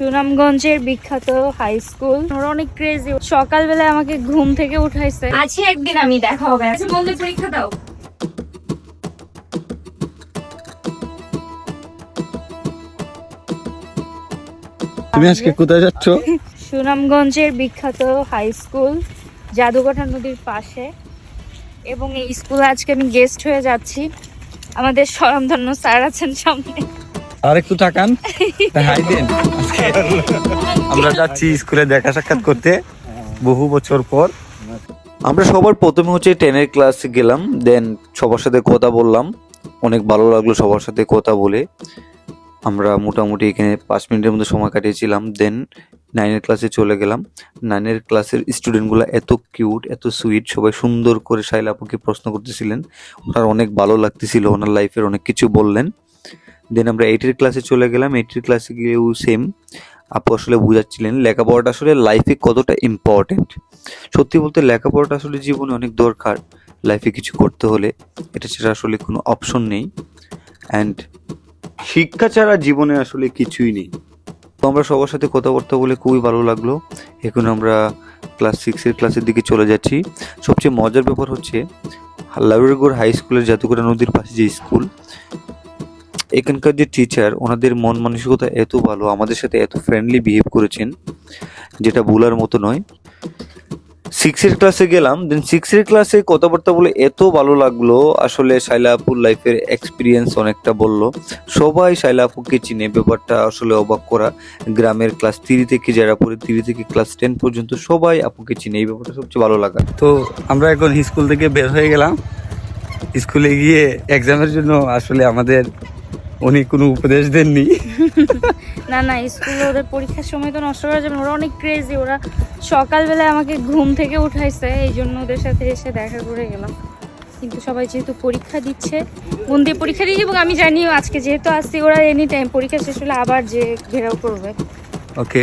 সুনামগঞ্জের বিখ্যাত high school, ওরা অনেক ক্রেজি। সকালবেলা আমাকে ঘুম থেকে উঠাইছে। আজকে একদিন আমি দেখা হবে। আচ্ছা বন্ধু পরীক্ষা দাও। তুমি আজকে কোথায় যাচ্ছ? সুনামগঞ্জের বিখ্যাত হাই স্কুল, জাদুঘাটা নদীর পাশে। এবং এই স্কুলে আজকে আমি গেস্ট হয়ে যাচ্ছি। আমাদের স্বনামধন্য স্যার আছেন সামনে। আর একটু তাকান, হাই দেন। আমরা যাচ্ছি স্কুলে দেখা সাক্ষাৎ করতে বহু বছর পর। আমরা সবার প্রথমে হচ্ছে 10-এর ক্লাসে গেলাম, দেন সবার সাথে কথা বললাম। অনেক ভালো লাগলো সবার সাথে কথা বলে। আমরা মোটামুটি এখানে 5 মিনিটের মতো সময় কাটিয়েছিলাম। দেন 9-এর ক্লাসে চলে গেলাম। 9-এর ক্লাসের স্টুডেন্টগুলো এত কিউট, এত সুইট, সবাই সুন্দর করে শাইলা আপুকে প্রশ্ন করতেছিলেন। ওনার অনেক ভালো লাগতেছিল, ওনার লাইফের অনেক কিছু বললেন। দেন আমরা 8-এর ক্লাসে চলে গেলাম। 8-এর ক্লাসে গিয়েও সেম, আপু আসলে বুঝাচ্ছিলেন লেখাপড়াটা আসলে লাইফে কতটা ইম্পর্টেন্ট। সত্যি বলতে লেখাপড়াটা আসলে জীবনে অনেক দরকার। লাইফে কিছু করতে হলে এটা ছাড়া আসলে কোনো অপশন নেই। অ্যান্ড শিক্ষা ছাড়া জীবনে আসলে কিছুই নেই। তো আমরা সবার সাথে কথাবার্তা বলে খুবই ভালো লাগলো। এখন আমরা ক্লাস 6-এর ক্লাসের দিকে চলে যাচ্ছি। সবচেয়ে মজার ব্যাপার হচ্ছে লাউড়িগড় হাই স্কুলের জাদুঘাটা নদীর পাশে যে স্কুল, এখানকার যে টিচার, ওনাদের মন মানসিকতা এত ভালো, আমাদের সাথে এত ফ্রেন্ডলি বিহেভ করেছেন যেটা বলার মতো নয়। 6-এর ক্লাসে গেলাম। দেন 6-এর ক্লাসে কথাবার্তা বলে এত ভালো লাগলো। আসলে শাইলা আপুর লাইফের এক্সপিরিয়েন্স অনেকটা বললো। সবাই শাইলা আপুকে চিনে, ব্যাপারটা আসলে অবাক করা। গ্রামের ক্লাস 3 থেকে যারা পড়ে, 3 থেকে ক্লাস 10 পর্যন্ত সবাই আপুকে চিনে, এই ব্যাপারটা সবচেয়ে ভালো লাগা। তো আমরা এখন স্কুল থেকে বের হয়ে গেলাম। স্কুলে গিয়ে এক্সামের জন্য আসলে আমাদের উনি কোনো উপদেশ দেননি। না না, স্কুলে ওদের পরীক্ষার সময় তো নষ্ট করা যাবে না। ওরা অনেক ক্রেজি। ওরা সকালবেলা আমাকে ঘুম থেকে উঠাইছে, এই জন্য ওদের সাথে এসে দেখা করে গেলাম। কিন্তু সবাই যেহেতু পরীক্ষা দিচ্ছে, মন দিয়ে পরীক্ষা দিয়ে, এবং আমি জানি আজকে যেহেতু আসছি, ওরা এনি টাইম পরীক্ষা শেষ হলে আবার যে ঘেরাও করবে। ওকে।